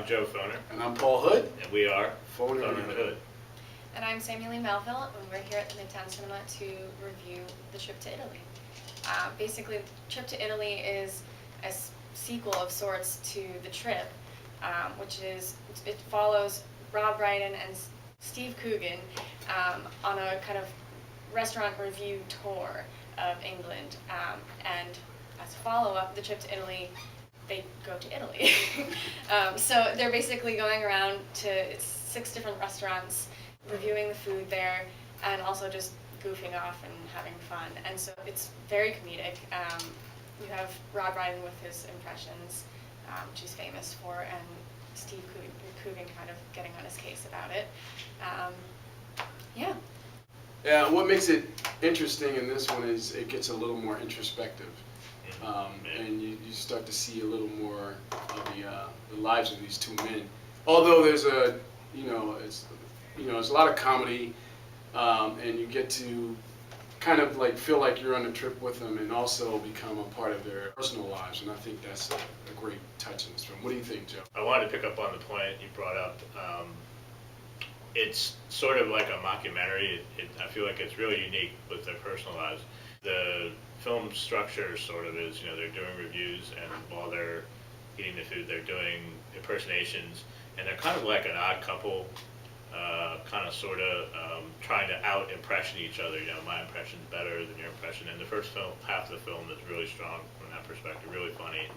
Joe Foner. And I'm Paul Hood. And we are Foner Hood. And I'm Sammi Leigh Melville, and we're here at the Midtown Cinema to review The Trip to Italy. Basically, The Trip to Italy is a sequel of sorts to The Trip, it follows Rob Brydon and Steve Coogan on a kind of restaurant review tour of England. And as a follow-up, The Trip to Italy, they go to Italy. So they're basically going around to 6 different restaurants, reviewing the food there, and also just goofing off and having fun. And so it's very comedic. You have Rob Brydon with his impressions, which he's famous for, and Steve Coogan kind of getting on his case about it. Yeah, what makes it interesting in this one is it gets a little more introspective. And you start to see a little more of the lives of these two men. Although there's there's a lot of comedy, and you get to kind of like feel like you're on a trip with them and also become a part of their personal lives. And I think that's a great touch in this film. What do you think, Joe? I wanted to pick up on the point you brought up. It's sort of like a mockumentary. I feel like it's really unique with their personal lives. The film structure sort of is, they're doing reviews, and while they're eating the food, they're doing impersonations, and they're kind of like an odd couple, kind of sort of trying to out-impression each other. My impression's better than your impression. And the first half of the film is really strong from that perspective, really funny.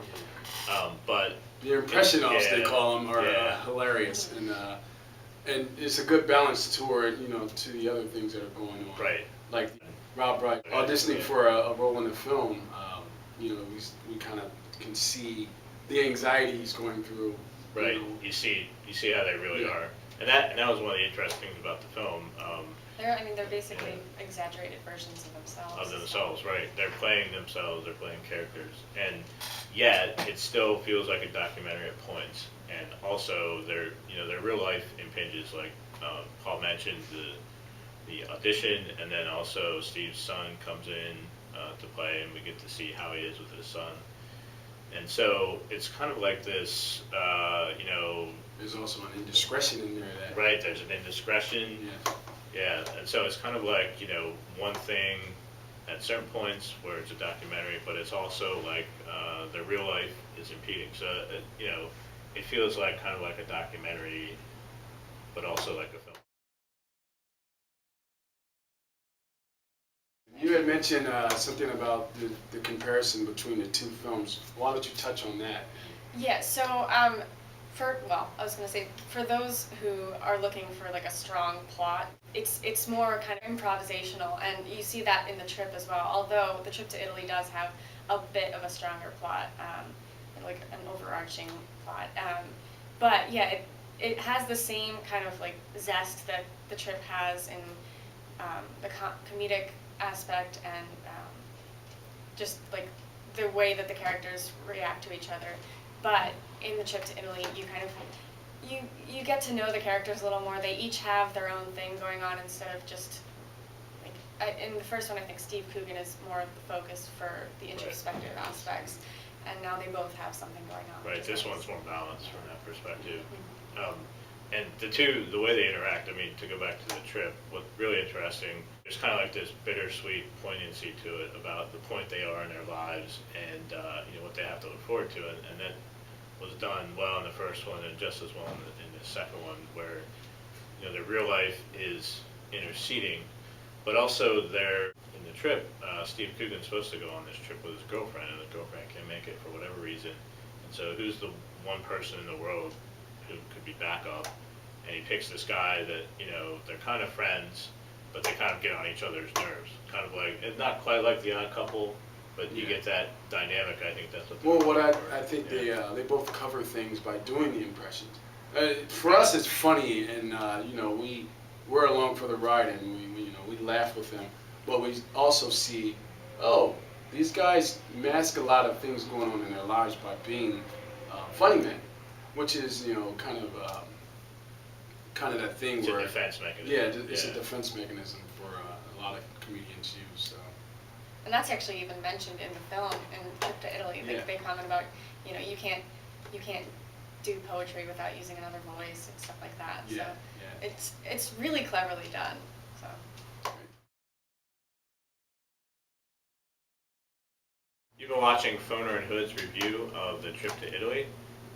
But the impression-offs, they call them, are hilarious, and it's a good balance toward to the other things that are going on. Right. Like Rob Brydon auditioning for a role in the film. We kind of can see the anxiety he's going through. Right. You see how they really are. And that was one of the interesting things about the film. They're basically exaggerated versions of themselves. Right. They're playing themselves, they're playing characters. And yet, it still feels like a documentary at points. And also, their real life impinges, like Paul mentioned, the audition, and then also Steve's son comes in to play, and we get to see how he is with his son. And so it's kind of like this, There's also an indiscretion in there. Right, there's an indiscretion. Yeah, and so it's kind of like, one thing at certain points where it's a documentary, but it's also like their real life is impeding. So, it feels like kind of like a documentary, but also like a film. You had mentioned something about the comparison between the two films. Why don't you touch on that? Yeah, so I was going to say, for those who are looking for like a strong plot, it's more kind of improvisational, and you see that in The Trip as well, although The Trip to Italy does have a bit of a stronger plot, like an overarching plot. But yeah, it has the same kind of like zest that The Trip has in the comedic aspect, and just like the way that the characters react to each other. But in The Trip to Italy, you kind of you get to know the characters a little more. They each have their own thing going on instead of just like in the first one. I think Steve Coogan is more the focus for the introspective aspects, and now they both have something going on. Right. This one's more balanced from that perspective. And the way they interact, to go back to The Trip, what's really interesting, there's kind of like this bittersweet poignancy to it about the point they are in their lives, and what they have to look forward to, and that was done well in the first one, and just as well in the second one, where their real life is interceding, but also in The Trip, Steve Coogan's supposed to go on this trip with his girlfriend, and the girlfriend can't make it for whatever reason, and so who's the one person in the world who could be backup? And he picks this guy that, they're kind of friends, but they kind of get on each other's nerves. Kind of like, it's not quite like The Odd Couple, but you get that dynamic. I think that's what I think they both cover things by doing the impressions. For us, it's funny, and we're along for the ride, and we laugh with them. But we also see, these guys mask a lot of things going on in their lives by being funny men, which is kind of that thing where it's a defense mechanism. Yeah, it's a defense mechanism for a lot of comedians use. So. And that's actually even mentioned in the film in Trip to Italy. They comment about, you can't do poetry without using another voice and stuff like that. Yeah, So yeah. it's really cleverly done. So. You've been watching Foner Hood's review of the trip to Italy,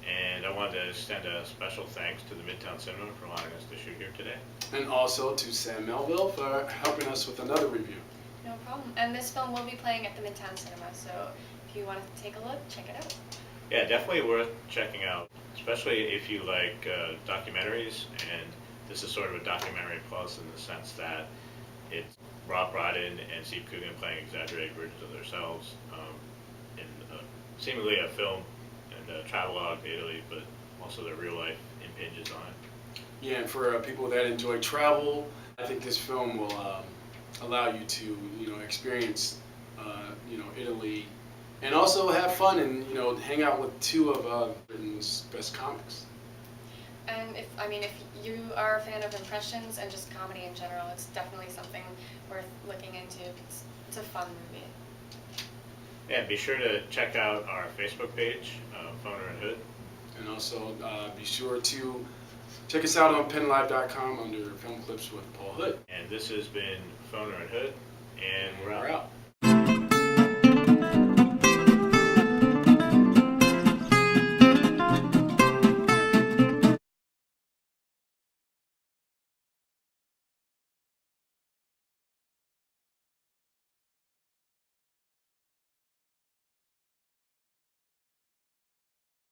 and I wanted to extend a special thanks to the Midtown Cinema for allowing us to shoot here today. And also to Sammi Melville for helping us with another review. No problem. And this film will be playing at the Midtown Cinema, so if you want to take a look, check it out. Yeah, definitely worth checking out, especially if you like documentaries, and this is sort of a documentary plus in the sense that it's Rob Brydon and Steve Coogan playing exaggerated versions of themselves in seemingly a film and a travelogue to Italy, but also their real life impinges on it. Yeah, and for people that enjoy travel, I think this film will allow you to, experience, Italy, and also have fun and, hang out with two of Britain's best comics. And if you are a fan of impressions and just comedy in general, it's definitely something worth looking into. It's a fun movie. Yeah, be sure to check out our Facebook page, Foner Hood. And also be sure to check us out on penlive.com under Film Clips with Paul Hood. And this has been Foner Hood, and we're out.